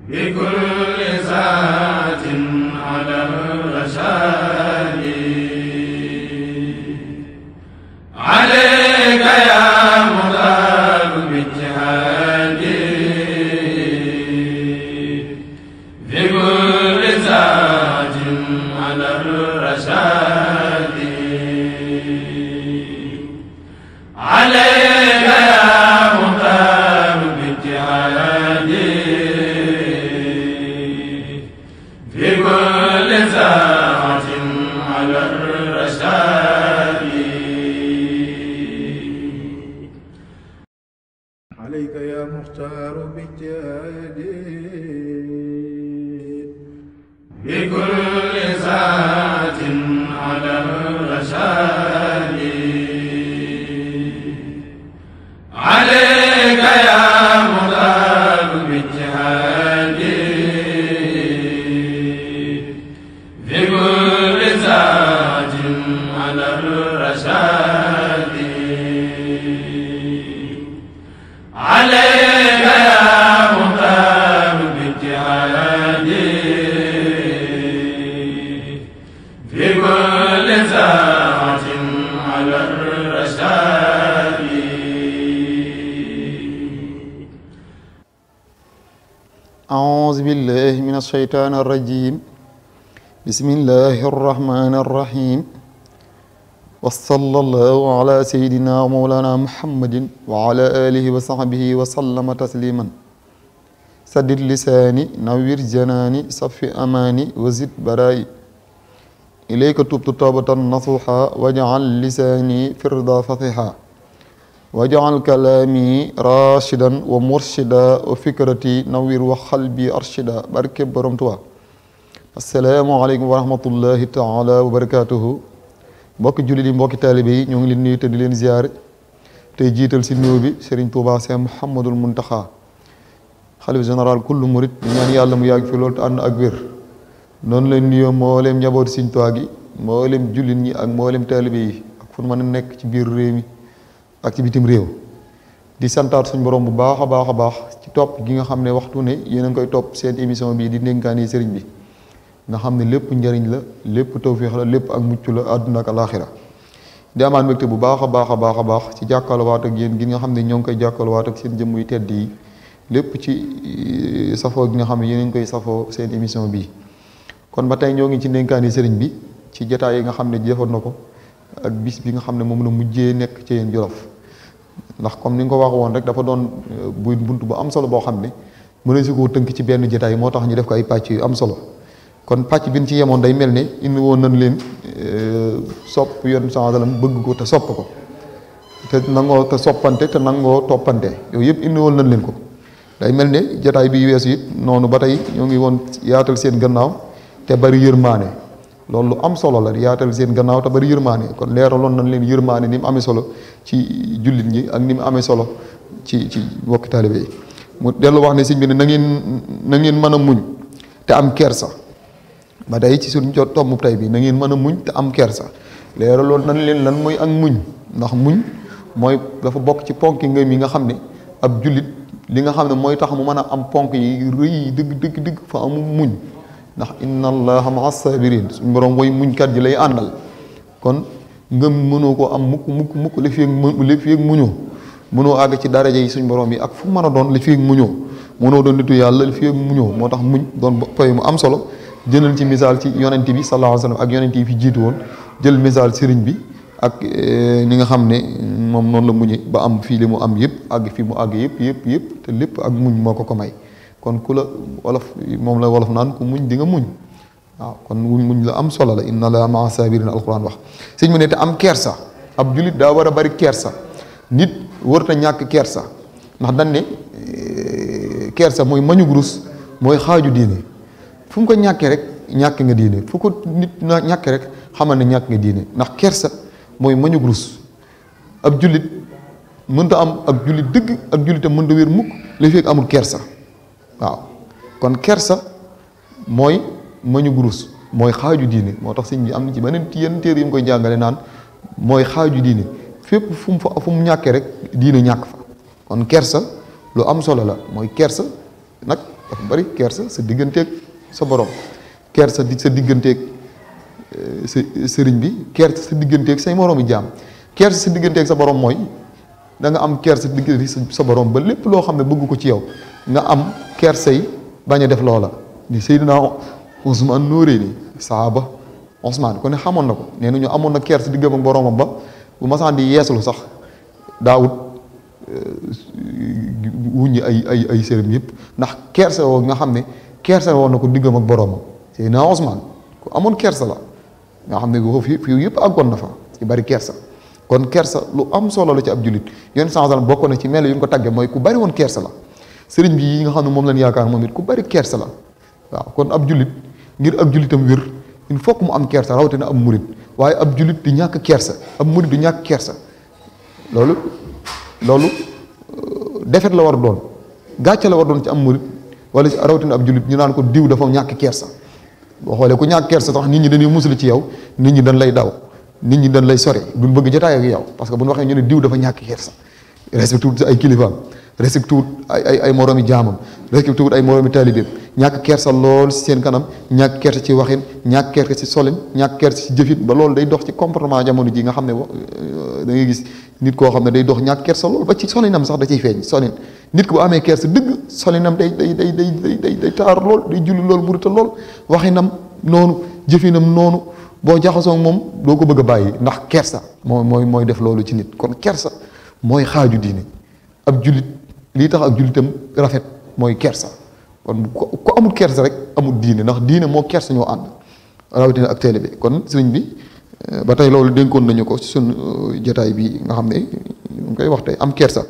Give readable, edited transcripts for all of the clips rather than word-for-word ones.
بكل ذات على الرشاد عليك يا مدار بالجهاد بكل ذات على الرشاد عليك يا مدار بالجهاد بكل ذات على الرشاد عليك يا مختار بالجهاد بكل ذات على الرشاد عليك يا مدار بالجهاد بكل ذات على الرشاد عليك يا مدار بالجهاد بكل ذات على الرشاد أعوذ بالله من الشيطان الرجيم بسم الله الرحمن الرحيم وصلى الله على سيدنا ومولانا محمد وعلى آله وصحبه وسلم تسليما سدد لساني نوّر جناني صف أماني وزد برائي إليك تبت توبة نصوحا واجعل لساني في الرضا فصيحا واجعل كلامي راشدا ومرشدا وفكرتي نوّر وقلبي أرشدا barke Borom Tuubaa asalaamaaleykum wa rahmatullahi taala wa barakaatuhu mbokki jullit yi mbokki taalibe yi ñoo ngi leen nuyu te di leen ziyaare tey jiital si nuyu bi Serigne Touba Cheikh Mouhamadul Mountakha xalif général kullu murit di ñaan yàlla mu yàgg fi loolu te ànd ak wér noonu leen nuyoo mbooleem njaboot Serigne Touba gi mbooleem jullit ñi ak mbooleem taalibe yi ak fu mën a nekk ci biir réew mi ak ci bitim réew di santaat suñ borom bu baax a baax a baax ci topp gi nga xam ne waxtu ne yéen a ngi koy topp seen émission bii di ndénkaani sëriñ bi nga xam ne lépp njariñ la lépp tawféex la lépp ak mucc la àdduna ak alaaxira di amaat mbégte bu baax a baax a baax a baax ci jàkkaarloowaat ak yéen gi nga xam ne ñoo ngi koy jàkkaarloowaat ak seen jëmm yu tedd yi lépp ci safoo gi nga xam ne yéen a ngi koy safoo seen émission bii kon ba tey ñoo ngi ci ndénkaani sëriñ bi ci jotaay yi nga xam ne jëfoon na ko ak bis bi nga xam ne moom la mujjee nekk ci yéen Jolof ndax comme ni nga ko wax woon rek dafa doon buy bunt bu am solo boo xam ne mënees si koo tënk ci benn jotaay moo tax ñu def ko ay pàcc yu am solo kon pàcc bi ñu ci yemoon day mel ne indi woon nañ leen sopp yoon sallam bëgg ko te sopp ko te nangoo te soppante te nangoo toppante yooyu yëpp indi woon nañ leen ko day mel ne jotaay bi weesu it noonu ba tey ñoo ngi woon yaatal seen gannaaw te bari yërmaane loolu lu am solo la yaatal seen gannaaw te bari yërmaane kon leeraloon nañ leen yërmaane ni mu amee solo ci jullit ñi ak ni mu amee solo ci mbokki taalibe yi mu dellu wax ne sëñ bi ne na ngeen mën a muñ te am kersa ba tey ci suñu jot tomb tey bi na ngeen mën a muñ te am kersa leeraloon nañ leen lan mooy ak muñ ndax muñ mooy dafa bokk ci ponk ngëm yi nga xam ne ab jullit li nga xam ne mooy tax mu mën a am ponk yi rëy yi dëgg fa amu muñ ndax inna allaha maa sabirin suñu borom mooy muñkat ji lay àndal kon ngëm mënoo ko am mukk li fi ak muñoo mënoo àgg ci daraja yi suñu borom yi ak fu mën a doon li fi ak muñoo mënoo doon nitu yàlla li fi ak muñoo moo tax muñ doon poy mu am solo jëlal ci misaal ci yonent bi sallallahu alayhi wa sallam ak yonent yi fi jiitu woon jël misaal sëriñ bi ak ni nga xam ne moom noonu la muñe ba am fii li mu am yëpp àgg fii mu àgg yëpp te lépp ak muñ moo ko may kon ku la wolof moom la wolof naan ku muñ di nga muñ waaw kon muñ la am solo la inna la maa sabirin alquran wax sëñ mu ne te am kersa ab jullit daa war a bari kersa nit warta ñàkk kersa ndax dañ ne kersa mooy mañug rus mooy xaaju diine fu mu ko ñàkkee rek ñàkk nga diine fu ko nit ñàkkee rek xamal ne ñàkk nga diine ndax kersa mooy mañug rus ab jullit mënta am ak jullit dëgg ak jullitam mënta wér mukk li fekk amul kersa waaw kon kersa mooy mañu gurus mooy xaaju diine moo tax sëñ bi am na ci beneen yenn téere yi mu koy jàngale naan mooy xaaju diine fépp fu mu ñàkkee rek diine ñàkk fa kon kersa lu am solo la mooy kersa nag dafa bari kersa sa digganteeg sa borom kersa di sa digganteeg sa sëriñ bi kersa sa digganteeg say moroomi jaam kersa sa digganteeg sa borom mooy da nga am kersa digganteeg sa borom ba lépp loo xam ne bëgg ko ci yow nga am kersa yi bañ a def loola ni Seydina Ousmane Noreyni saaba Ousmane ko ne xamoon na ko nee na ñu amoon na kersa diggam ak boromam ba bu masaan di yeeslu sax daawut wuññi ay sërëm yëpp ndax kersa woo nga xam ne kersa woon na ko diggam ak boromam Seydina Ousmane ku amoon kersa la nga xam ne fii yëpp àggoon na fa ci bari kersa kon kersa lu am solo la ci ab jullit yoon sangal bokk na ci melo yu nga ko tàggee mooy ku bari woon kersa la sëriñ bi yi nga xam ne moom lañ yaakaar moom it ku bari kersa la waaw kon ab jullit ngir ab jullitam wér il faut que mu am kersa rawatina ab murit waaye ab jullit di ñàkk kersa ab murit du ñàkk kersa loolu defet la war a doon gàcce la war a doon ci am murit wala ci rawatina ab jullit ñu naan ko diw dafa ñàkk kersa boo xoolee ku ñàkk kersa sax nit ñi dañuy musali ci yow nit ñi dañ lay daw nit ñi dañ lay sori duñ bëgg jotaay ak yow parce que bu ñu waxee ñu ne diw dafa ñàkk kersa respecté wut ay kilifaam respecté wut ay moroomi jaamam respecté wut ay moroomi taalibeem ñàkk kersa lool ci seen kanam ñàkk kersa ci waxin ñàkk kersa ci solin ñàkk kersa ci jëfin ba loolu day dox ci comportement jamono ji nga xam ne da ngay gis nit koo xam ne day dox ñàkk kersa lool ba ci solinam sax da ciy feeñ solin nit ko bu amee kersa dëgg solinam day taar lool day julli lool murita lool waxinam noonu jëfinam noonu boo jaxasoo moom doo ko bëgg a bàyyi ndax kersa mooy def loolu ci nit kon kersa mooy xaaju diine ab jullit lii tax ak jullitam rafet mooy kersa kon ku amul kersa rek amul diine ndax diine moo kersa ñoo ànd rawatina ak teele bi kon sëriñ bi ba tey loolu dénkoon nañu ko ci suñ jotaay bi nga xam ne ñu koy wax tey am kersa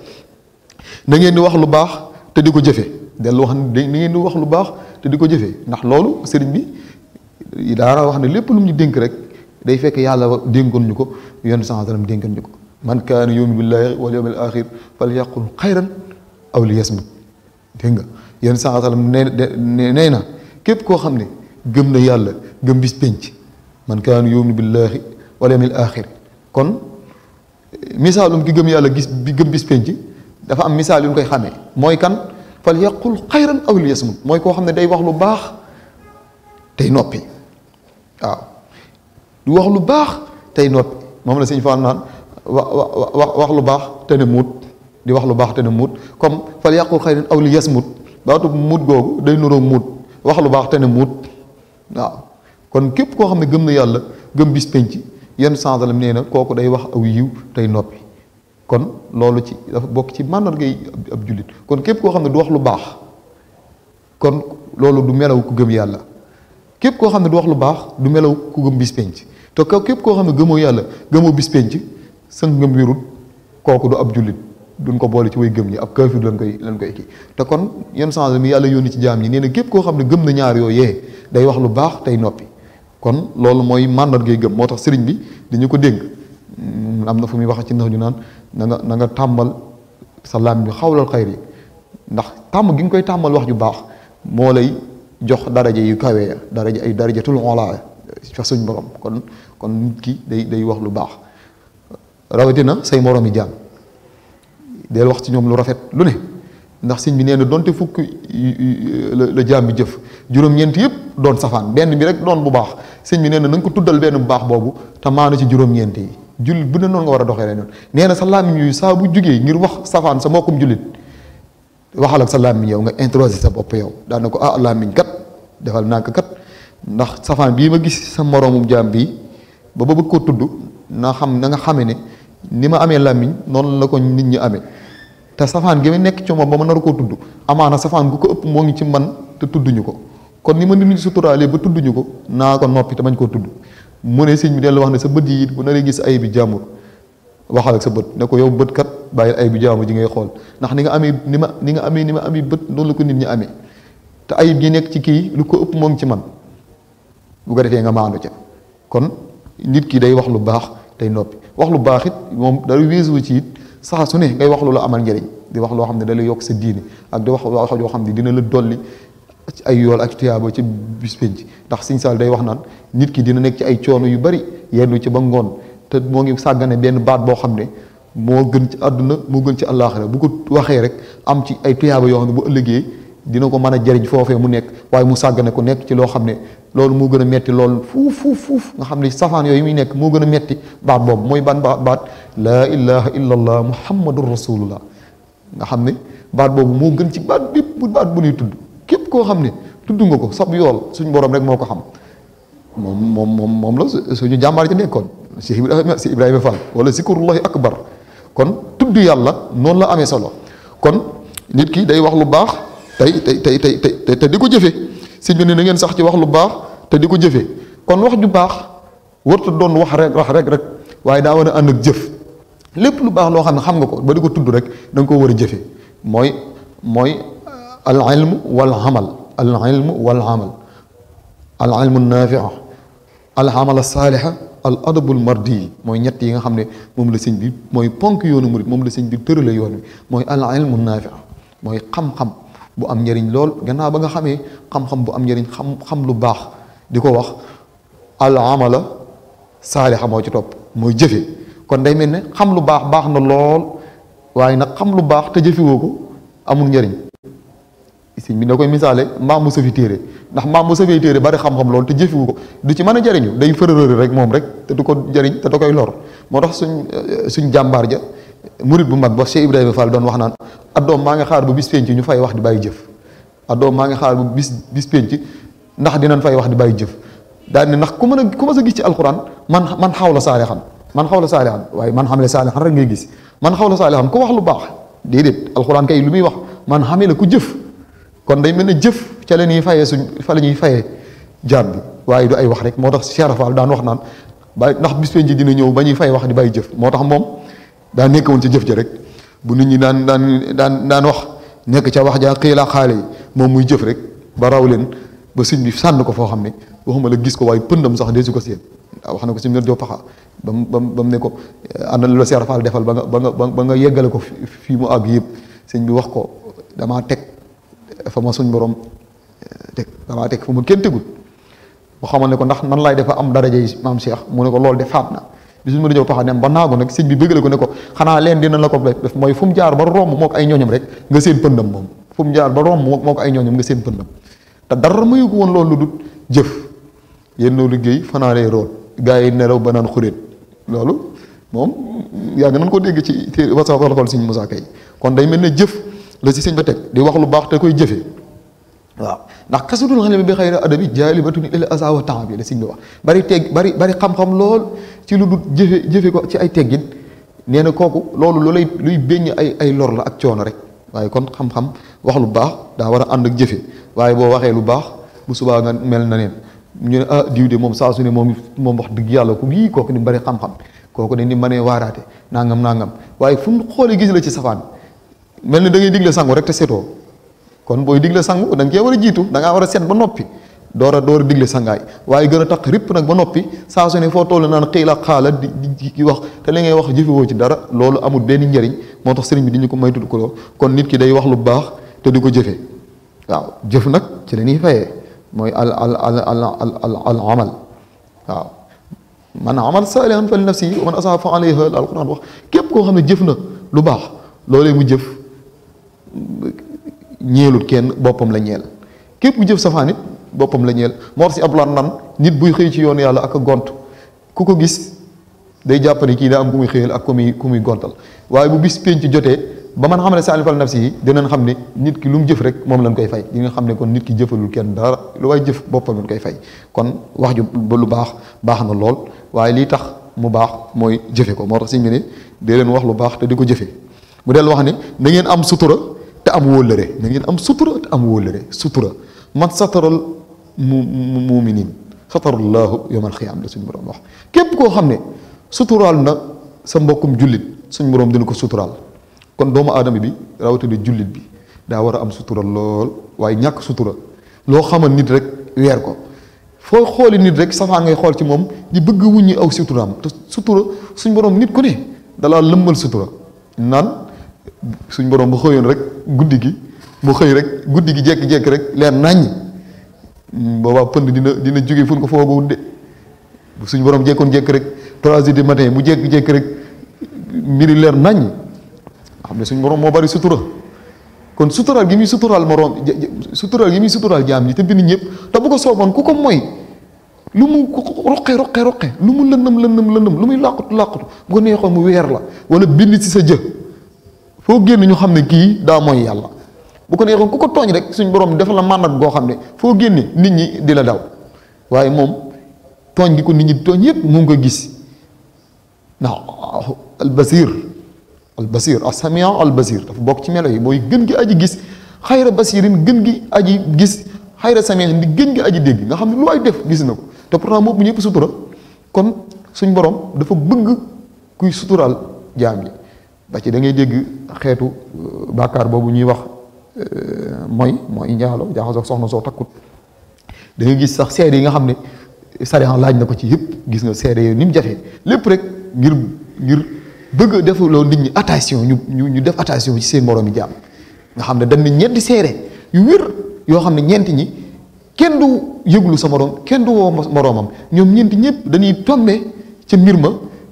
da ngeen di wax lu baax te di ko jëfe dellu wax da ngeen di wax lu baax te di ko jëfe ndax loolu sëriñ bi daara wax ne lépp lu mu ñu dénk rek day fekk yàlla dénkoon ñu ko yenn sansalam dénkoon ñu ko man kaana yu'minu billahi wal yawmil axir falyaqul xayran aw liyasmut dégg nga yenn sansalam nee na képp koo xam ne gëm na yàlla gëm bis penc man kaana yu'minu billahi wal yawmil axir kon misaalum ki gëm yàlla bi gëm bis penc dafa am misaal yu ñu koy xamee mooy kan falyaqul xayran aw liyasmut mooy koo xam ne day wax lu baax tey noppi waaw du wax lu baax tey noppi moom la sëñ Fall naan wax lu baax te ne muut di wax lu baax te ne muut comme fal yàqul xayran aw li yasmut baatu muut googu day nuroog muut wax lu baax te ne muut waaw kon képp koo xam ne gëm na yàlla gëm bis penc yenn sansalam nee na kooku day wax aw yiw tey noppi kon loolu ci dafa bokk ci màndargay ab jullit kon képp koo xam ne du wax lu baax kon loolu du melaw ku gëm yàlla képp koo xam ne du wax lu baax du melaw ku gëm bis penc te képp koo xam ne gëmoo yàlla gëmoo bis penc sa ngëm wérut kooku du ab jullit duñ ko boole ci way gëm ñi ab kaafir lañ koy kii te kon yenn changement mi yàlla yónni ci jaam ñi nee na képp koo xam ne gëm na ñaar yooyu yee day wax lu baax tey noppi kon loolu mooy màndargay gëm moo tax sëriñ bi dañu ko dénk am na fu muy wax ci nax ju naan na nga tàmmal sa laam bi xawlal xayr yi ndax tàmm gi nga koy tàmmal wax ju baax moo lay jox daraja yu kawee darajatul ulaa fa suñ borom kon nit ki day wax lu baax rawatina say moroomi jaam del wax ci ñoom lu rafet lu ne ndax sëñ bi nee na donte fukk la jaam bi jëf juróom-ñeent yëpp doon safaan benn bi rek doon bu baax sëñ bi nee na nga ko tuddal benn bu baax boobu te maanu ci juróom-ñeent yi jullit bu ne noonu nga war a doxee la noonu nee na sa làmmiñ yu saa bu jugee ngir wax safaan sa mbokkum jullit waxal ak sa làmmiñ yow nga introsé sa bopp yow daan na ko làmmiñ kat defal naa ko kat ndax safaan bii ma gis sa moroomum jaam bii ba bëgg ko tudd na nga xame ne ni ma amee làmmiñ noonu la ko nit ñi amee te safaan gi ma nekk ci moom ba ma nar koo tudd amaana safaan gu ko ëpp moo ngi ci man te tudduñu ko kon ni ma nit ñi suturaalee ba tudduñu ko naa ko noppi te bañ koo tudd mu ne sëñ bi dellu wax ne sa bët yi it bu naree gis ay bi jàmbur waxal ak sa bët ne ko yow bët kat bàyyil ay bi jàmbur ji ngay xool ndax ni nga amee bët noonu la ko nit ñi amee te ayib gi nekk ci kii lu ko ëpp moo ngi ci man bu ko defee nga maandu ca kon nit ki day wax lu baax tey noppi wax lu baax it moom da weesu ci it saa su ne ngay wax lu la amal njëriñ di wax loo xam ne da lay yokk sa diine ak di wax yoo xam ne dina la dolli ci ay yool ak tuyaaba ci bis penc ndax Sëñ Saal day wax naan nit ki dina nekk ci ay coono yu bari yendu ci ba ngoon te moo ngi sàggane benn baat boo xam ne moo gën ci àdduna moo gën ci àllaaxira bu ko waxee rek am ci ay tuyaaba yoo xam ne bu ëllëgee dina ko mën a jariñ foofee mu nekk waaye mu sàggane ko nekk ci loo xam ne loolu moo gën a metti loolu fuuf nga xam ne safaan yooyu muy nekk moo gën a metti baat boobu mooy ban baat laa ilaha illa allah muhammadur rasulullah nga xam ne baat boobu moo gën ci baat bépp baat bu ñuy tudd képp koo xam ne tudd nga ko sab yool suñ borom rek moo ko xam moom la suñu jàmbaar ci nekkoon si Ibrahima Fall wala zikrullahi akbar kon tudd yàlla noonu la amee solo kon nit ki day wax lu baax te di ko jëfe si ñu ne na ngeen sax ci wax lu baax te di ko jëfe kon wax ju baax warta doon wax rek waaye daa war a ànd ak jëf lépp lu baax loo xam ne xam nga ko ba di ko tudd rek da nga koo war a jëfe mooy al ilmu wal amal al ilmu nafia al amal saaliha al adabul mardi mooy ñett yi nga xam ne moom la sëñ bi mooy ponk yoonu murit moom la sëñ bi tërale yoon wi mooy al ilmu nafia mooy xam-xam bu am njëriñ lool gannaaw ba nga xamee xam-xam bu am njëriñ xam lu baax di ko wax al amala saaliha moo ci topp mooy jëfe kon day mel ne xam lu baax na lool waaye nag xam lu baax te jëfewoo ko amul njëriñ sëñ bi da koy misaale mbaam mu safi téere ndax mbaam mu safee téere bari xam-xam lool te jëfewu ko du ci mën a jëriñu day fërërëri rek moom rek te du ko jëriñ te da koy lor moo tax suñ jàmbaar ja murit bu mag ba Cheikh Ibrahima Fall doon wax naan addoom maa ngi xaar ba bis penc ñu fay wax di bàyyi jëf addoom maa ngi xaar ba bis penc ndax dinañ fay wax di bàyyi jëf daal ne ndax ku ma sa gis ci alquran man xaw la saalixan waaye man xam le saalixan rek ngay gis man xaw la saalixan ku wax lu baax déedéet alquran kay lu muy wax man xamee la ku jëf kon day mel ne jëf ca la ñuy fayee fa la ñuy fayee jaam bi waaye du ay wax rek moo tax Cheikh Fall daan wax naan ba ndax bis penc dina ñëw ba ñuy fay wax di bàyyi jëf moo tax moom daa nekk woon ca jëf ja rek bu nit ñi daan wax nekk ca wax ja xiila xaale yi moom muy jëf rek ba raw leen ba sëñ bi sànn ko foo xam ne waxuma la gis ko waaye pëndam sax dee su ko seen wax na ko si mu joo paxa ba mu ne ko àndal la Cheikh Fall defal ba nga yeggale ko fii mu àgg yëpp sëñ bi wax ko damaa teg fa ma suñ borom teg damaa teg fa ma kenn tegul bu xamal ne ko ndax nan laay defa am daraja yi maam Cheikh mu ne ko loolu de faat na bi suñu ma ñëw paxa dem ba naago nag sëñ bi bëggale ko ne ko xanaa leen dina la ko def mooy fu mu jaar ba romb moo ko ay ñooñam rek nga seen pëndam moom fu mu jaar ba romb moo ko ay ñooñam nga seen pëndam te dara mayu ko woon loolu lu dul jëf yéen liggéey fanaanee rool gars yi nelaw ba naan xuréet loolu moom yàgg nañ ko dégg ci té wasa wala xool sëñ Moussa Kay kon day mel ne jëf la ci sëñ ba teg di wax lu baax te koy jëfee waaw ndax kasatul xale bi xëy na adabi jaalibatun ila asa wa temps bi la sëñ bi wax bari xam-xam lool ci lu dul jëfe ko ci ay teggin nee na kooku loolu luy béññ ay lor la ak coono rek waaye kon xam-xam wax lu baax daa war a ànd ak jëfe waaye boo waxee lu baax bu subaa nga mel na neen ñu ne diw de moom saa su ne moom wax dëgg yàlla ku yii kooku ni bari xam-xam kooku ne ni mënee waaraate nangam waaye fu mu xoolee gis la ci safaan mel ni da ngay digle sangu rek te setoo kon booy digle sangu da nga cee war a jiitu da ngaa war a set ba noppi door a digle sangaay waaye gën a tax ripp nag ba noppi saa su ne foo toll naan xëy la xaala di wax te li ngay wax jëfewoo ci dara loolu amul benn njëriñ moo tax sëriñ bi di ñu ko maytu ko kon nit ki day wax lu baax te di ko jëfe waaw jëf nag ci la ñuy fayee mooy al amal waaw man amal saalihan fa li nafsi wa man asaa fa alayha alquran wax képp koo xam ne jëf na lu baax loolee mu jëf ñeelul kenn boppam la ñeel képp ku jëf safaan it boppam la ñeel moo tax si ablaan nan nit buy xëy ci yoonu yàlla ak a gont ku ko gis day jàpp ne kii daa am ku muy xëyal ak ku muy gontal waaye bu bis penc jotee ba man xam ne saalihan fa li nafsi yi dinañ xam ne nit ki lu mu jëf rek moom lañ koy fay di nga xam ne kon nit ki jëfalul kenn dara lu waay jëf boppam lañ koy fay kon wax ju ba lu baax na lool waaye lii tax mu baax mooy jëfe ko moo tax si ñu ne dee leen wax lu baax te di ko jëfe mu del wax ne na ngeen am sutura te am wóllëre na ngeen am sutura te am wóllëre sutura man sataral muminin satarallahu yawmal xiyaam la suñu borom wax képp koo xam ne suturaal na sa mbokkum jullit suñu borom dina ko suturaal kon doomu aadama bi rawatina jullit bi daa war a am sutura lool waaye ñàkk sutura loo xamal nit rek weer ko foo xooli nit rek safaa ngay xool ci moom di bëgg wuññi aw suturaam te sutura suñ borom nit ku ne dalaa lëmmal sutura naan suñ borom bu xëyoon rek guddi gi mu xëy rek guddi gi jékki-jékki rek leer naññ boobaa pënd dina jóge fu ñu ko foogoo de suñ borom jékkoon jékki rek 3 heures du matin mu jékki-jékki rek mbiri leer naññ xam ne suñ borom moo bari sutura kon suturaal gi muy suturaal moroom suturaal gi muy suturaal jaam ñi te bind ñëpp te bu ko sooboon ku ko moy lu mu roqe lu mu lëndëm lu muy làqutu bu ko neexoon mu weer la wala bind ci sa jë foo génn ñu xam ne kii daa mooy yàlla. bu ko neexoon ku ko tooñ rek suñ borom dafa la màndat goo xam ne foo génne nit ñi di la daw waaye moom tooñ gi ko nit ñi di tooñ yépp mu ngi ko gis ndax albasir as-sami'a albasir dafa bokk ci melo yi mooy gën gi aji gis xayra basirin gën gi aji gis xayra sami'in di gën gi aji dégg nga xam ne lu ay def gis na ko te pourtant moom bu ñëpp sutura kon suñ borom dafa bëgg kuy suturaal jaam yi ba ci da ngay dégg xeetu bàkkaar boobu ñuy wax mooy njaalo jaaxasoo soxna soo takkut da nga gis sax seede yi nga xam ne sariya laaj na ko ci yëpp gis nga seede yooyu ni mu jafee lépp rek ngir bëgg a def loolu nit ñi attention ñu def attention ci seen moroomi jaam nga xam ne dañ ne ñeenti seede yu wér yoo xam ne ñeenti ñi kenn du yëglu sa moroom kenn du woo moroomam ñoom ñeenti ñëpp dañuy tombe ca mbir ma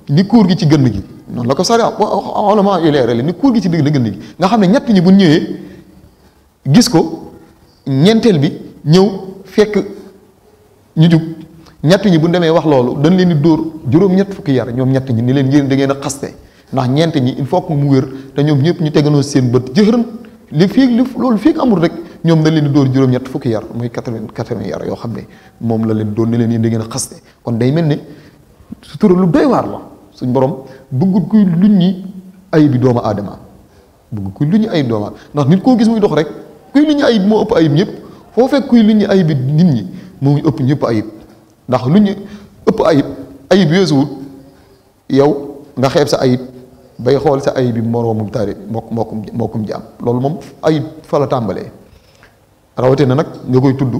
ni kuur gi ci gënn gi noonu la ko sariya olama yu leerale ni kuur gi ci digg gënn gi nga xam ne ñett ñi bu ñëwee gis ko ñeenteel bi ñëw fekk ñu jug ñett ñi bu demee wax loolu dañ leen di dóor juróom-ñett fukki yar ñoom ñett ñi ni leen yéen da ngeen a xaste ndax ñeent ñi il faut que mu wér te ñoom ñëpp ñu teganoo seen bët jëxëran loolu fii amul rek ñoom dañ leen di dóor juróom-ñett fukki yar muy 80 yar yoo xam ne moom la leen doon ne leen yéen da ngeen a xaste kon day mel ne sutura lu doy waar la suñ borom bëggul kuy luñ ñi ay bi doomu aadama bëggul kuy luñ ñi ayib doomu aadama ndax nit koo gis muy dox rek kuy luñ ñi ayib moo ëpp ayib ñëpp foo fekk kuy luñ ñi ayib bi nit ñi moo ëpp ñëpp ayib ndax lu ñu ëpp ayib weesuwut yow nga xeeb sa ayib bay xool sa ayib bi moroomum tari mbokkum jaam loolu moom ayib fa la tàmbalee rawate na nag nga koy tudd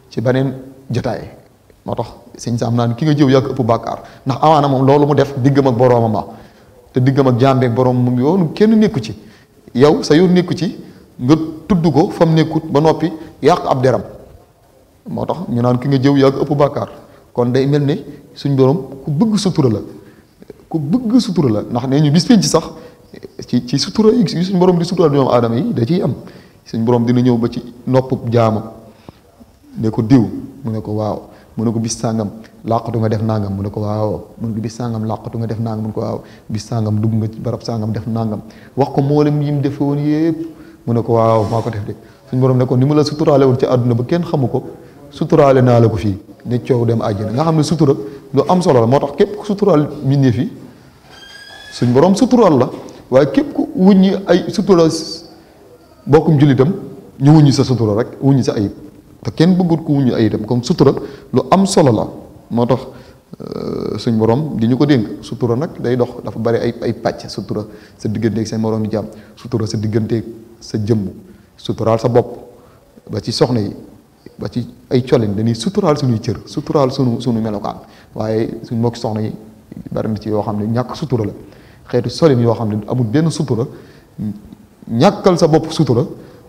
ci beneen jotaay moo tax sëñ Sam naan ki nga jëw yaa ko ëpp bàkkaar ndax amaana moom loolu mu def diggam ak boroomam ma te diggam ak jaambeeg boroom mu yoonu kenn nekku ci yow sa yoon nekku ci nga tudd ko fa mu nekkut ba noppi yàq ab deram moo tax ñu naan ki nga jëw yaa ko ëpp bàkkaar kon day mel ne suñ borom ku bëgg sutura la ndax nee ñu bis penc sax ci sutura yi suñ borom di sutura doomu aadama yi da ciy am suñ borom dina ñëw ba ci nopp jaamam ne ko diw mu ne ko waaw mu ne ko bis sàngam làqatu nga def nangam mu ne ko waaw mu ne ko bis sàngam làqatu nga def nangam mu ne ko waaw bis sàngam dugg nga ci barab sàngam def nangam wax ko mboolem yi mu defe woon yépp mu ne ko waaw maa ko def de suñ borom ne ko ni mu la suturaale woon ci àdduna ba kenn xamu ko suturaale naa la ko fii ne coow dem àjjana nga xam ne sutura lu am solo la moo tax képp ku suturaal mbindeef yi suñ borom suturaal la waaye képp ku wuññi ay sutura bokkum jullitam ñu wuññi sa sutura rek wuññi sa ayib te kenn bëggut ku wuññi ayitam comme sutura lu am solo la moo tax suñ borom di ñu ko dénk sutura nag day dox dafa bari ay pàcc sutura sa digganteeg sa moroom yi jàmm sutura sa digganteeg sa jëmm suturaal sa bopp ba ci soxna yi ba ci ay colin dañuy suturaal suñuy cër suturaal sunu melokaan waaye suñ mbokki soxna yi bari na ci yoo xam ne ñàkk sutura la xeetu solin yoo xam ne amul benn sutura ñàkkal sa bopp sutura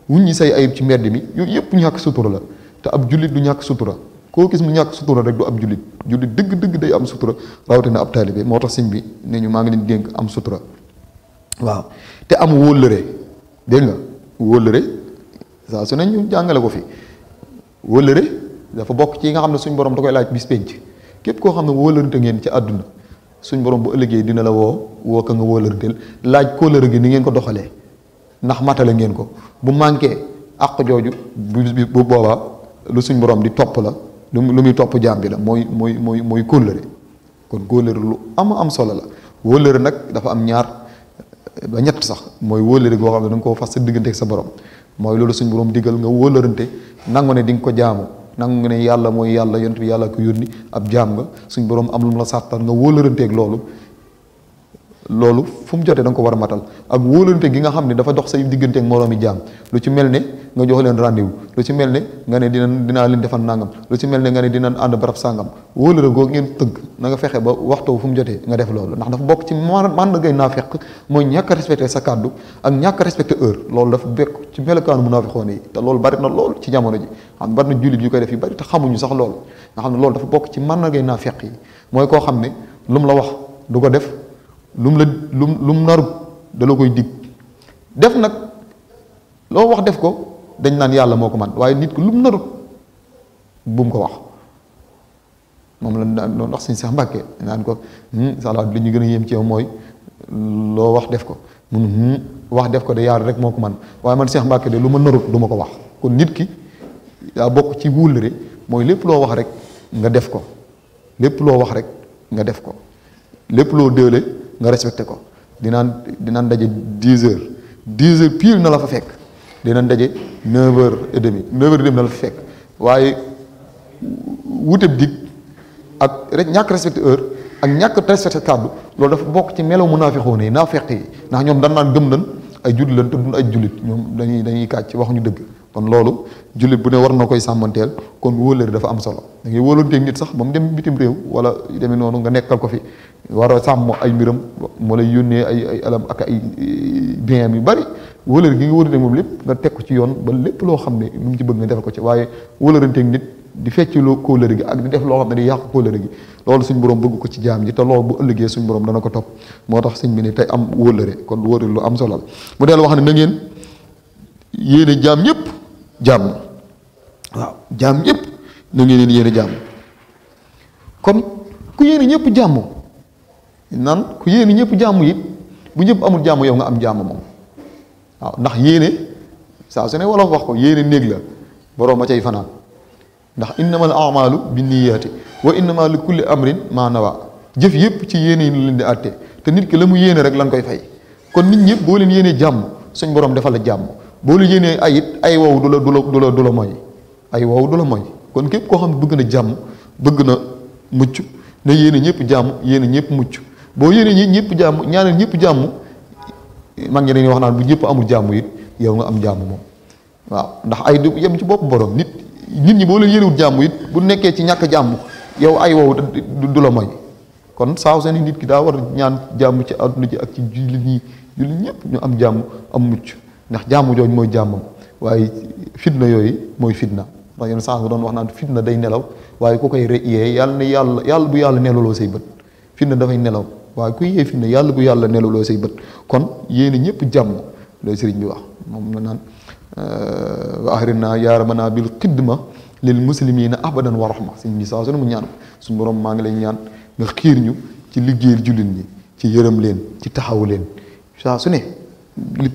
wuññi say ayib ci mbedd mi yooyu yëpp ñàkk sutura la te ab jullit du ñàkk sutura koo gis mu ñàkk sutura rek du ab jullit dëgg day am sutura rawatina ab taalibe moo tax sëñ bi ne ñu maa ngi leen dénk am sutura waaw te am wóllëre dégg nga wóllëre saa su ne ñu jàngale ko fi wóllëre dafa bokk ci yi nga xam ne suñ borom da koy laaj bis penc képp koo xam ne wóllërante ngeen ci àdduna suñ borom bu ëllëgee dina la woo ka nga wóllëranteel laaj kóllëre gi ni ngeen ko doxalee ndax matale ngeen ko bu manqué àq jooju bu boobaa lu suñ borom di topp la lu muy topp jaam bi la mooy kóllëre kon kóllëre lu am solo la wóllëre nag dafa am ñaar ba ñett sax mooy wóllëre goo xam ne da nga koo fas sa diggante ak sa borom mooy loolu suñ borom digal nga wóllërante nangu ne di nga ko jaamu nangu nga ne yàlla mooy yàlla yonent bi yàlla ko yónni ab jaam nga suñ borom am lu mu la sàttal nga wóllëranteeg loolu fu mu jotee da nga ko war a matal ak wóolante gi nga xam ne dafa dox say diggante ak moroomi jaam lu ci mel ne nga jox leen rendez-vous lu ci mel ne nga ne dinaa leen defal nangam lu ci mel ne nga ne dinañ ànd barab sàngam wóolare googu ngeen tëgg na nga fexe ba waxtoo fu mu jotee nga def loolu ndax dafa bokk ci man na gay naafeq mooy ñàkk a respecté sa kàddu ak ñàkk a respecté heure loolu dafa bekk ci melokaanu munaafiqoon yi te loolu bari na lool ci jamono ji xam bari na jullit yu koy def yu bari te xamuñu sax loolu nga xam ne loolu dafa bokk ci man na gay naafeq yi mooy koo xam ne lu mu la wax du ko def lu mu naru da la koy dig def nag loo wax def ko dañ naan yàlla moo ko man waaye nit ko lu mu narut bu mu ko wax moom la daan doon wax Sëñ Seex Mbàkke naan ko salaat li ñu gën a yéem ci yow mooy loo wax def ko mun wax def ko de yàlla rek moo ko man waaye man Seex Mbàkke de lu ma narut du ma ko wax kon nit ki daa bokk ci wóllëre mooy lépp loo wax rek nga def ko lépp loo wax rek nga def ko lépp loo déele nga respecté ko dinaan daje 10 heures pile na la fa fekk dinañ daje 9h30 na la fa fekk waaye wuteb dig ak rek ñàkk respecté heure ak ñàkk respecté kàddu loolu dafa bokk ci melaw munaafiqoon yi naafeq yi ndax ñoom dañ naan gëm nañ ay jullit lañ te duñ ay jullit ñoom dañuy kàcc waxuñu dëgg kon loolu jullit bu ne war na koy sàmmanteel kon wóolëre dafa am solo da ngay wóolanteeg nit sax ba mu dem bitim réew wala demee noonu nga nekkal ko fi war a sàmm ay mbiram moo lay yónnee ay alam ak ay bien yu bari wóolëre gi nga wóolante moom lépp nga teg ko ci yoon ba lépp loo xam ne lu mu ci bëgg nga defal ko ci waaye wóolanteeg nit di fecc loo kóolëre gi ak di def loo xam ne di yàq kóolëre gi loolu suñ borom bëgg ko ci jaam ji te loolu bu ëllëgee suñ borom dana ko topp moo tax sëñ bi ne tey am wóolëre kon wóolëre lu am solo la mu del wax ne na ngeen yéene jaam ñëpp jàmm waaw jaam ñëpp na ngeen leen yéene jàmm kon ku yéene ñëpp jàmm nan ku yéene ñëpp jàmm it bu ñëpp amul jàmm yow nga am jàmm moom waaw ndax yéene saa su ne wala wax ko yéene néeg la borom a cay fanaan ndax innamal a'malu binniyaati wa innama li kulli amrin ma nawa jëf yëpp ci yéene yi leen di àtte te nit ki la mu yéene rek lan koy fay kon nit ñëpp boo leen yéenee jàmm suñ borom defal la jàmm boo lu yéenee ay it ay wow du la mooy ay wow du la mooy kon képp koo xam ne bëgg na jàmm bëgg na mucc na yéene ñëpp jàmm yéene ñëpp mucc boo yéene ñëpp jàmm ñaanal ñëpp jàmm mag ñi dañuy wax naan bu ñëpp amul jàmm it yow nga am jàmm moom waaw ndax ay du yem ci bopp borom nit ñi boo leen yéenewul jàmm it bu nekkee ci ñàkk jàmm yow ay wow du la mooy kon saa seen nit ki daa war ñaan jàmm ci àdduna ji ak ci jullit ñëpp ñu am jàmm am mucc ndax jàmm jooju mooy jàmmam waaye fitna yooyu mooy fitna ndax yenn saa doon wax naan fitna day nelaw waaye ku koy yee yàlla bu yàlla nelawloo say bët fitna dafay nelaw waaye ku yee fitna yàlla bu yàlla nelawloo say bët kon yéen ñëpp jàmm looy sëriñ bi wax moom la naan wa ahrina yaaramanaa bil xidma lil muslimina abadan wa rahma sëriñ bi saa su ne mu ñaan suñu borom maa ngi lay ñaan nga xiir ñu ci liggéeyal jullit ñi ci yërëm leen ci taxaw leen saa su ne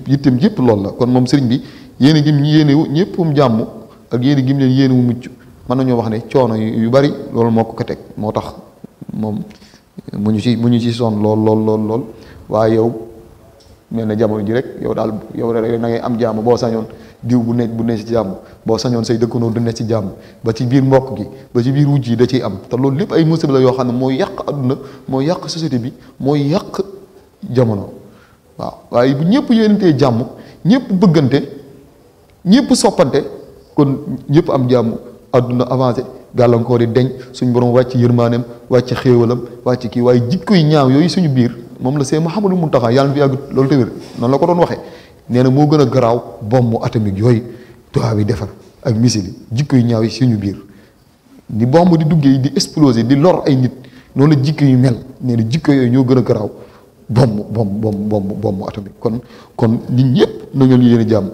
yittem yëpp loolu la kon moom sëriñ bi yéene gim yéene ñëpp mu jàmm ak yéene gim leen yéene mu mucc mën nañoo wax ne coono yu bari loolu moo ko teg moo tax moom mu ñu ci sonn lool waaye yow mel na jamono ji rek yow daal yow rek na ngay am jàmm boo sañoon diw bu ne ci jàmm boo sañoon say dëkkandoo du ne ci jàmm ba ci biir mbokk gi ba ci biir wujj yi da ciy am te loolu lépp ay musiba la yoo xam ne mooy yàq adduna mooy yàq société bi mooy yàq jamono waaw waaye bu ñëpp yéenantee jàmm ñëpp bëggante ñëpp soppante kon ñëpp am jàmm adduna avancé gàllankoor yi deñ suñ borom wàcc yërmaaneem wàcc xéewalam wàcc kii waaye jikko yi ñaaw yooyu suñu biir moom la see Mouhamadou Mountakha yàlla na fi yàgg loolu tamit noonu la ko doon waxee nee na moo gën a garaaw bombe atomique yooyu tubaab yi defar ak missile yi jikko yu ñaaw yi suñu biir ni bombe di duggee di exploser di lor ay nit noonu la jikko yu mel nee na jikko yooyu ñoo gën a garaaw bombe atomique kon nit ñëpp nañu yéene jàmm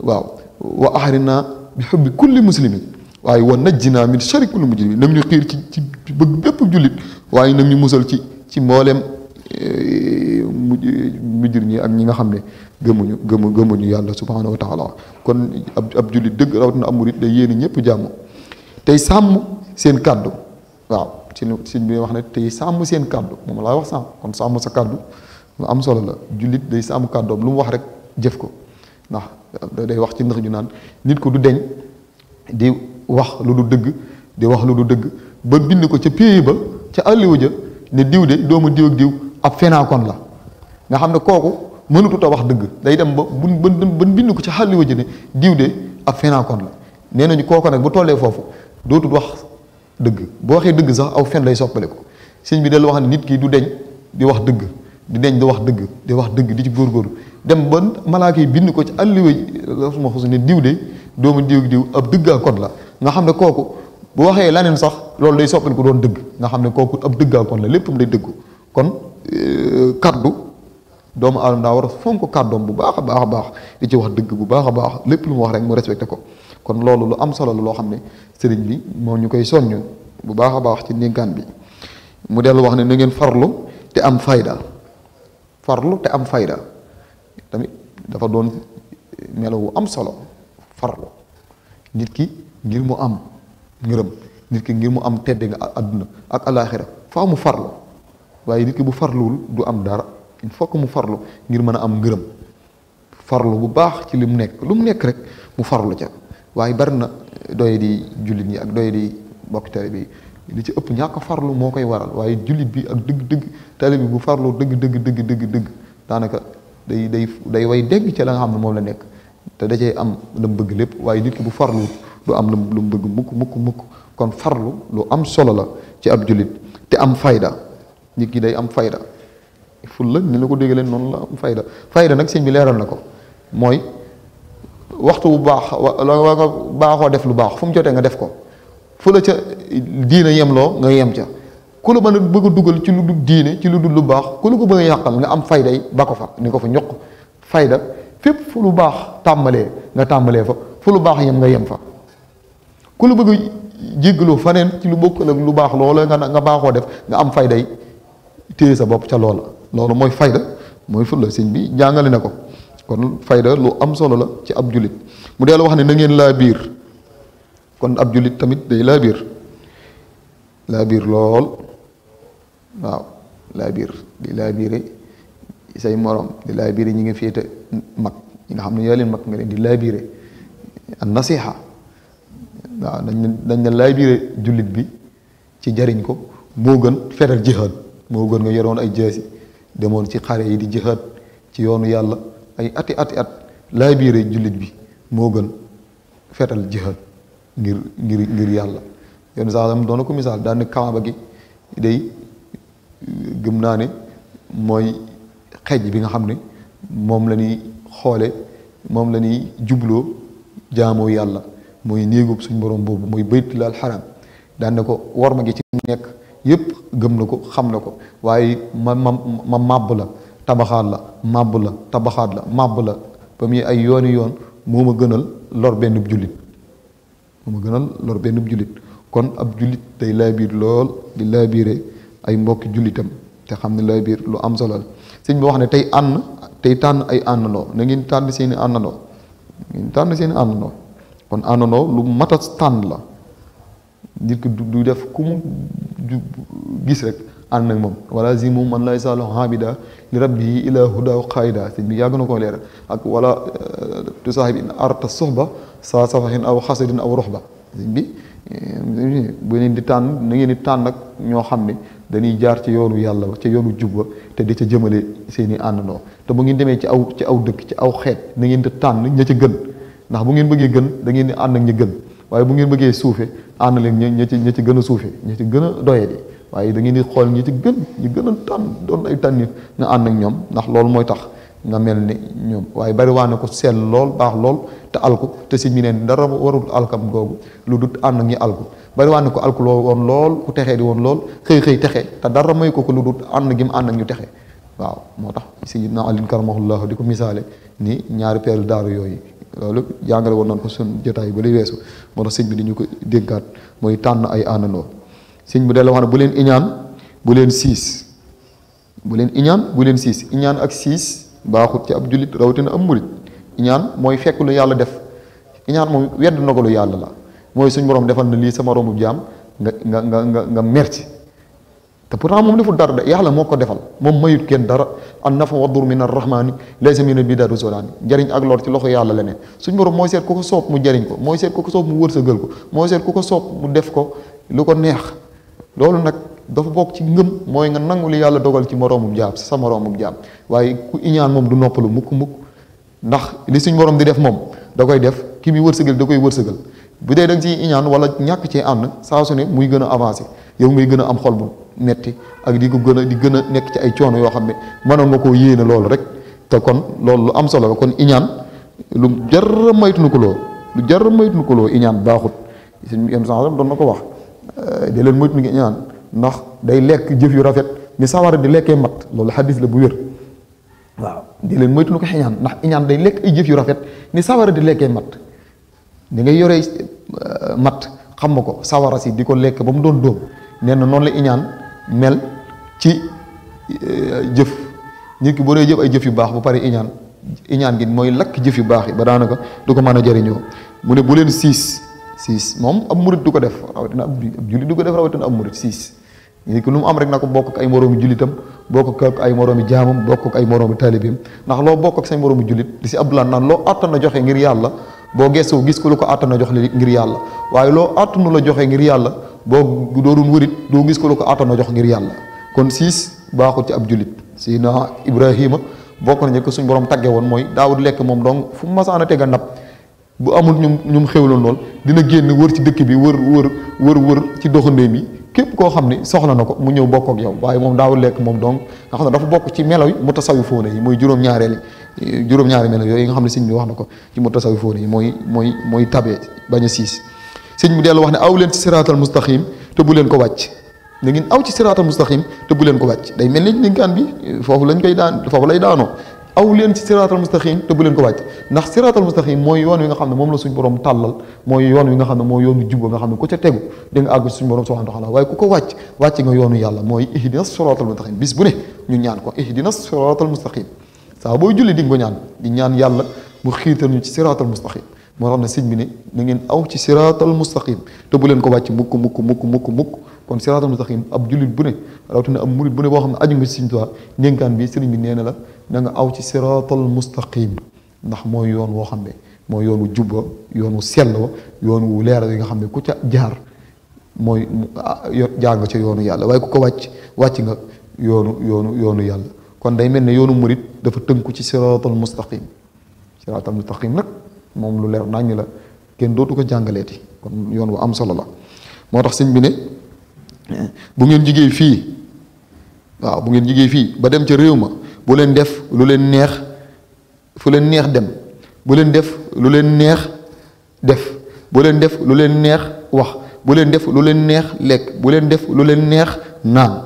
waaw wa ahrina bi hubbi kulli muslimin waaye wa najjina min sharri kulli mujrimin nam ñu xiir ci bëgg bépp jullit waaye nam ñu musal ci mbooleem mujjir ñi ak ñi nga xam ne gëmuñu yàlla subhanahu wa taala kon ab jullit dëgg rawatina am murit day yéene ñëpp jàmm tey sàmm seen kàddu waaw ci bi wax ne tey sàmm seen kàddu moom laa wax sàmm kon sàmm sa kàddu lu am solo la jullit day sàmm kàddoom lu mu wax rek jëf ko ndax day wax ci ndax ñu naan nit ko du deñ di wax lu du dëgg di wax lu du dëgg ba bind ko ca péye ba ca àlliwa ja ne diw de doomu diw ak diw ab fenaakoon la nga xam ne kooku mënutut a wax dëgg day dem ba bind ko ca àlliwa ja ne diw de ab fenaakoon la nee nañu kooku nag bu tollee foofu dootul wax dëgg boo waxee dëgg sax aw fen lay soppale ko sëñ bi dellu wax ne nit ki du deñ di wax dëgg di deñ di wax dëgg di wax dëgg di ci góorgóorlu dem ba malaaka yi bind ko ci àlliwa la suma xusu ne diw de doomu diw ak diw ab dëggaakoon la nga xam ne kooku bu waxee laneen sax loolu day soppal ko doon dëgg nga xam ne kooku ab dëggaakoon la léppam day dëggu kon kaddu doomu aadama daa war a fonk kàddoom bu baax a baax a baax di ci wax dëgg bu baax a baax lépp lu mu wax rek mu respecté ko kon loolu lu am solo la loo xam ne sëriñ bi moo ñu koy soññ bu baax a baax ci ndénkaan bi mu dellu wax ne na ngeen farlu te am fayda farlu te am fayda tamit dafa doon melawu am solo farlu nit ki ngir mu am ngërëm nit ki ngir mu am tedde nga àdduna ak alaaxira faaw mu farlu waaye nit ki bu farluwul du am dara il faut que mu farlu ngir mën a am ngërëm farlu bu baax ci li mu nekk lu mu nekk rek mu farlu ca waaye bari na doye di jullit ñi ak doye di mbokk tali bi li ci ëpp ñàkk farlu moo koy waral waaye jullit bi ak dëgg tali bi bu farlu dëgg daanaka day way dégg ca la nga xam ne moom la nekk te da cee am la mu bëgg lépp waaye nit ki bu farlu du am lu mu bëgg mukk kon farlu lu am solo la ci ab jullit te am fayda nit ki day am fayda ful la ni la ko dégg leen noonu la am fayda nag sëñ bi leeral na ko mooy waxtu bu baax la nga baaxoo def lu baax fu mu jotee nga def ko fu la ca diine yemloo nga yem ca ku la mën a bëgg a dugal ci lu dul diine ci lu dul lu baax ku la ko bëgg a yàqal nga am fayda yi ba ko fa ni ko fa ñuq fayda fépp fu lu baax tàmbalee nga tàmbalee fa fu lu baax yem nga yem fa ku la bëgg a jéggaloo faneen ci lu bokk ak lu baax loola nga baaxoo def nga am fayda yi téye sa bopp ca loola loolu mooy fayda mooy fulla sëñ bi jàngale na ko kon fayda lu am solo la ci ab jullit mu deel wax ne na ngeen laa biir kon ab jullit tamit day laa biir lool waaw laa biir di laa biire say morom di laa biire ñi nga féete mag ñi nga xam ne yaa leen mag nga leen di laa biire an nasiha waaw dañ ne laa biire jullit bi ci jariñ ko moo gën fetal jihaad moo gën nga yoroon ay jaasi demoon ci xare yi di jihaad ci yoonu yàlla ay ati at laa biire jullit bi moo gën fetal jihaad ngir yàlla yoonu sax dam doona ko misaal daal ne kaaba gi day gëm naa ne mooy xeej bi nga xam ne moom la ñuy xoole moom la ñuy jubloo jaamoo yàlla mooy néegub suñ borom boobu mooy baytullaahil xaram daan ne ko war ma gi ci nekk yépp gëm na ko xam na ko waaye ma màbb la tabaxaat la màbb la tabaxaat la màbb la ba muy ay yooni yoon moo ma gënal lor benn jullit kon ab jullit day laabiir lool di laabiire ay mbokki jullitam te xam ne laabiir lu am solo la sëñ bi wax ne tey tànn ay àndandoo na ngeen tànn seeni àndandoo kon àndandoo lu mat a tànn la nit ki du def ku mu gis rek ànd ak moom wala zimu man lay saalu habida li rabbihi ila hudaw xaayida sëñ bi yàgg na ko leeral ak wala tusahib in arta soxba saa safahin aw xasadin aw roxba sëñ bi bu ngeen di tànn na ngeen di tànn ak ñoo xam ne dañuy jaar ci yoonu yàlla ca yoonu jubba te di ca jëmale seeni àndandoo te bu ngeen demee ci aw dëkk ci aw xeet na ngeen di tànn ña ca gën ndax bu ngeen bëggee gën da ngeen di ànd ak ña gën waaye bu ngeen bëggee suufe ànd leen ña ci gën a suufe ña ci gën a doyadi waaye da ngeen di xool ñi ci gën ñu gën a tànn doon ay tànnit nga ànd ak ñoom ndax loolu mooy tax nga mel ni ñoom waaye bari waa ne ko sell lool baax lool te alku te si ñu neen dara warul alkam googu lu dut ànd ak ñi alku bari waa ne ko alku loo woon lool ku texee di woon lool xëy texe te dara may ko lu dut ànd gi mu ànd ak ñu texe waaw moo tax Sayyidina Ali karamahullahu di ko misaale ni ñaari peeru daaru yooyu loolu jàngale woon nañ ko suñ jotaay ba lay weesu moo tax sëñ bi di ñu ko déggaat mooy tànn ay àndandoo sëñ bi dala wax ne bu leen iñaan bu leen siis iñaan ak siis baaxut ci ab jullit rawatina am murit iñaan mooy fekk lu yàlla def iñaan moom wedd ndogalu yàlla la mooy suñ borom defal na lii sama rombu jaam nga merci te pourtant moom deful dara de yàlla moo ko defal moom mayut kenn dara an nafa wadur min arrahmani laysa min bidadu solani njariñ ak lor ci loxo yàlla la ne suñ borom mooy seet ku ko soob mu jariñ ko mooy seet ku ko soob mu wërsëgal ko mooy seet ku ko soob mu def ko lu ko neex loolu nag dafa bokk ci ngëm mooy nga nangu li yàlla dogal ci moroomum jaam sa moroomum jaam waaye ku iñaan moom du noppalu mukk ndax li suñ borom di def moom da koy def ki muy wërsëgal da koy wërsëgal bu dee da nga ciy iñaan wala ñàkk cee ànd saa su ne muy gën a avancé yow ngay gën a am xol bu metti ak di gën a nekk ci ay coono yoo xam ne mënoon nga koo yéene loolu rek te kon loolu lu am solo la kon iñaan lu jar maytuñu ko loo iñaan baaxut suñ yenn sens doon na ko wax di leen moytu ngi iñaan ndax day lekk jëf yu rafet ni sawara di lekkee mat loolu xadis la bu wér waaw di leen moytu lu ko iñaan ndax iñaan day lekk ay jëf yu rafet ni sawara di lekkee mat ni ngay yoree mat xam nga ko sawara si di ko lekk ba mu doon dóom nee na noonu la iñaan mel ci jëf nit ki boo dee jëf ay jëf yu baax bu pare iñaan gi mooy lakk jëf yu baax yi ba daanaka du ko mën a jëriñoo mu ne bu leen siis moom ab murit du ko def rawatina ab jullit du ko def rawatina ab murit siis nit ki lu mu am rek na ko bokk ak ay moroomi jullitam bokk ak ay moroomi jaamam bokk ak ay moroomi taalibeem ndax loo bokk ak say moroomi jullit di si Abdullah naan loo àttan na joxe ngir yàlla boo geesoo gis ko lu ko àttan na jox li ngir yàlla waaye loo àttanu la joxe ngir yàlla boo doon wërit doo gis ko lu ko àttan na jox ngir yàlla kon siis baaxul ci ab jullit Seydina Ibrahima bokk nañu ko suñ borom tagge woon mooy daawut lekk moom donc fu mu masaan a teg a ndab bu amul ñum xewloon lool dina génn wër ci dëkk bi wër ci doxandéem yi képp koo xam ne soxla na ko mu ñëw bokk ak yow waaye moom daawul lekk moom donc nga xam ne dafa bokk ci melo yi mutasawwifoona yi mooy juróom-ñaari melo yooyu nga xam ne sëñ bi wax na ko ci mutasawwifoona yi mooy tabe bañ a siis sëñ bi dellu wax ne aw leen ci siraatal mustaqim te bu leen ko wàcc da ngeen aw ci siraatal mustaqim te bu leen ko wàcc day mel ni ndénkaan bi foofu lay daanoo aw leen ci siraatal mustaqim te bu leen ko wàcc ndax siraatal mustaqim mooy yoon wi nga xam ne moom la suñ borom tàllal mooy yoon wi nga xam ne mooy yoonu jubba nga xam ne ku ca tegu di nga àgg suñ borom subhanahu wa taala waaye ku ko wàcc nga yoonu yàlla mooy ihdina siraatal mustaqim bis bu ne ñu ñaan ko ihdina siraatal mustaqim saa booy julli di nga ko ñaan di ñaan yàlla mu xiital ñu ci siraatal mustaqim moo tax ne sëñ bi ne na ngeen aw ci siraatal mustaqim te bu leen ko wàcc mukk kon siraatal mustaqim ab jullit bu ne rawatina ab murit bu ne boo xam ne aju nga ci Sëriñ Tuubaa ndénkaan bi sëriñ bi nee na la na nga aw ci siraatal mustaqim ndax mooy yoon woo xam ne mooy yoon wu jubba yoon wu sell wa yoon wu leeral yi nga xam ne ku ca jaar mooy jaar nga ca yoonu yàlla waaye ku ko wàcc nga yoonu yàlla kon day mel ne yoonu murit dafa tënku ci siraatal mustaqim nag moom lu leer naññ la kenn dootu ko jàngaleeti kon yoon wu am solo la moo tax sëñ bi ne bu ngeen jigee fii ba dem ca réew ma bu leen def lu leen neex fu leen neex dem bu leen def lu leen neex def bu leen def lu leen neex wax bu leen def lu leen neex lekk bu leen def lu leen neex naan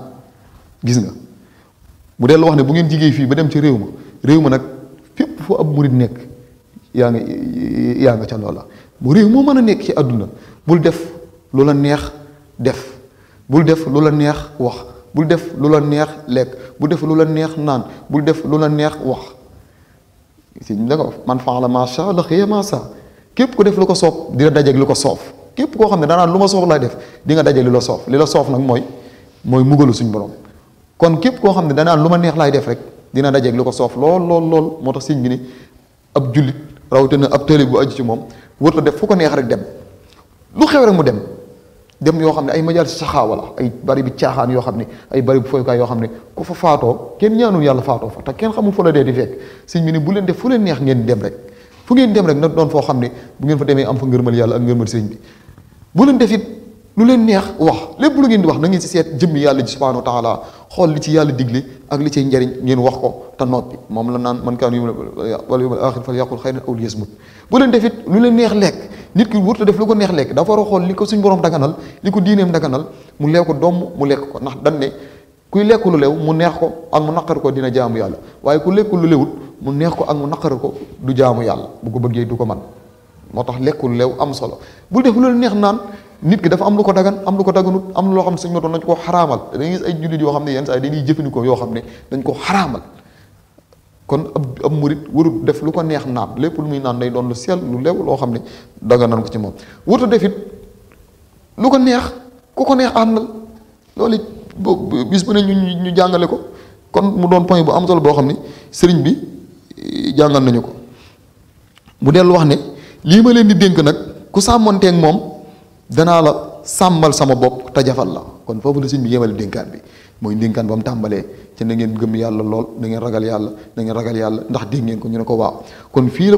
gis nga mu dellu wax ne bu ngeen jigee fii ba dem ca réew ma nag fépp fu ab murit nekk yaa nga ca loola bu réew moo mën a nekk ci àdduna bul def lu la neex def bul def lu la neex wax bul def lu la neex lekk bul def lu la neex naan bul def lu la neex wax si da ko man faala ma sha laqiya ma sha képp ku def lu ko soob dina dajeeg lu ko soof képp koo xam ne danaan lu ma soof laay def di nga dajeeg li la soof nag mooy mugalu suñ borom kon képp koo xam ne danaan lu ma neex laay def rek dina dajeeg lu ko soof lool moo tax sëñ bi ni ab jullit rawatina ab taalib bu aju ci moom wër la def fu ko neex rek dem lu xew rek mu dem yoo xam ne ay majaal si saxaawa la ay bari bi caaxaan yoo xam ne ay bari bu foykaay yoo xam ne ku fa faatoo kenn ñaanul yàlla faatoo fa te kenn xamul fa la dee di fekk sëñ bi ne bu leen def fu leen neex ngeen dem rek fu ngeen dem rek nag doon foo xam ne bu ngeen fa demee am fa ngërmal yàlla ak ngërmal sëñ bi bu leen def it lu leen neex wax lépp lu ngeen di wax na ngeen si seet jëmmi yàlla ji subhanahu wa taala xool li ci yàlla digle ak li ciy njariñ ngeen wax ko te noppi moom la naan man kaana yu'minu wal yawmil aaxir falyaqul xayran aw liyasmut bu leen def it lu leen neex lekk nit ki wurta def lu ko neex lekk dafa war a xool li ko suñ borom daganal li ko diineem daganal mu leew ko doom mu lekk ko ndax dañ ne kuy lekk lu lew mu neex ko ak mu naqar ko dina jaamu yàlla waaye ku lekk lu lewut mu neex ko ak mu naqar ko du jaamu yàlla bu ko bëggee du ko man moo tax lekk lu lew am solo bul def lu leen neex naan nit ki dafa am lu ko dagan am lu ko daganut am loo xam ne suñ ma doon nañ ko xaraamal dañuy gis ay jullit yoo xam ne yenn saa yi dañuy jëfandikoo yoo xam ne dañ ko xaraamal kon ab murit warut def lu ko neex naan lépp lu muy naan day doon lu sell lu lew loo xam ne daga nan ko ci moom warut a def it lu ko neex ku ko neex àndal loolu it bis bu ne ñu jàngale ko kon mu doon point bu am solo boo xam ne sëriñ bi jàngal nañu ko mu dellu wax ne lii ma leen di dénk nag ku sàmmanteeg moom danaa la sàmmal sama bopp te jafal la kon foofu la sëriñ bi yemale dénkaan bi mooy dénkaan ba mu tàmbalee ci na ngeen gëm yàlla lool na ngeen ragal yàlla ndax dégg ngeen ko ñu ne ko waaw kon fii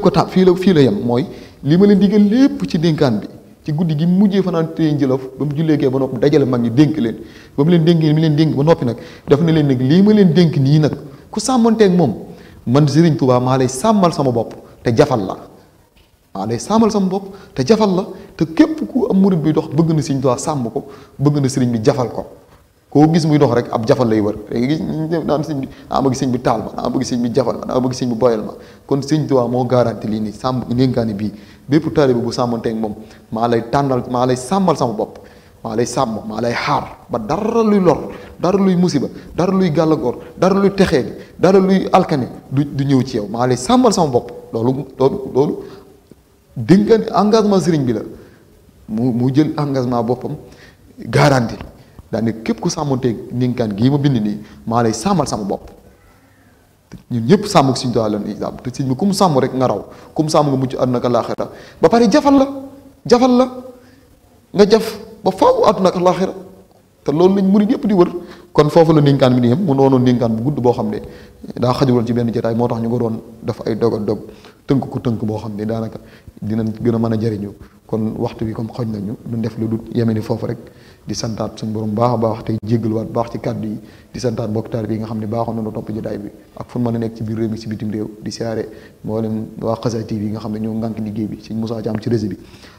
la yem mooy li ma leen digal lépp ci dénkaan bi ci guddi gi mujjee fanaan téye njëlaf ba mu julleegee ba noppi dajale mag ñi dénk leen ba mu leen dénkee mi leen dénk ba noppi nag daf na leen nag lii ma leen dénk nii nag ku sàmmanteeg moom man Sëriñ Tuubaa maa lay sàmmal sama bopp te jafal la te képp ku am murid bi dox bëgg na Sëriñ Tuubaa sàmm ko bëgg na sëriñ bi jafal ko koo gis muy dox rek ab jafal lay wër léegi gis naan sëñ bi daa bëgg sëñ bi taal ma daa bëgg sëñ bi jafal ma daa bëgg sëñ bi boyal ma kon sëñ Tuubaa moo garanti lii nii sàmm ndénkaani bii bépp taalibe bu sàmmanteeg moom maa lay tànnal maa lay sàmmal sama bopp maa lay sàmm maa lay xaar ba dara luy lor dara luy musiba dara luy gàllankoor dara luy texee bi dara luy alkane du ñëw ci yow maa lay sàmmal sama bopp loolu dénkaani engagement sëriñ bi la mu jël engagement boppam garanti daane képp ku sàmmanteeg ndénkaan gii ma bind nii maa lay sàmmal sama bopp ñun ñëpp sàmm ak Sëñ Tuubaa la exemple te sëñ bi ku mu sàmm rek nga raw ku mu sàmm nga mucc àdduna ak laaxira ba pare jafal la nga jaf ba faaw àdduna ak laaxira te loolu lañ murid yëpp di wër kon foofu la ndénkaan bi di yem mu doonoon ndénkaan bu gudd boo xam ne daa xajuloon ci benn jotaay moo tax ñu ko doon def ay dog tënk ko tënk boo xam ne daanaka dinañ gën a mën a jariñu kon waxtu bi comme xoj nañu duñ def lu dul yeme ni foofu rek di santaat suñu borom baax a baax tey jéggaluwaat baax ci kàddu yi di santaat mbokk taalibe yi nga xam ne baaxoon nañu topp jotaay bi ak fu mën a nekk ci biir réew mi ci bitim réew di siyaare mboolem waa Xasaay TV yi nga xam ne ñoo ngànk liggéey bi sëñ Moussa Thiam ci réseau bi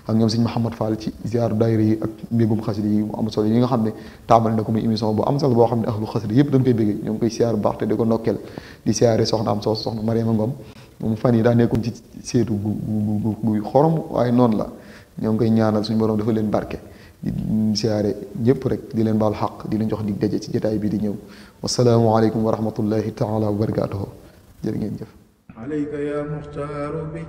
ak ñoom sëñ Mouhamad Fall ci ziar daayira yi ak mbégum xasida yi mu am solo yi nga xam ne tàmbali na ko muy émission bu am solo boo xam ne ahlu xasida yëpp dañ koy béggee ñoo ngi koy siyaar bu baax te di ko ndokkeel di siyaare soxna am soxna Mariama Ngom moom fan yi daa nekkoon ci seetu gu xorom waaye noonu la ñoo ngi koy ñaanal suñu borom dafa leen barke di siyaare ñëpp rek di leen baal xaq di leen jox dig daje ci jotaay bi di ñëw wasalaamualeykum wa rahmatullahi taala wa barakaatuhu jërë ngeen jëf alayka ya muxtaaru bi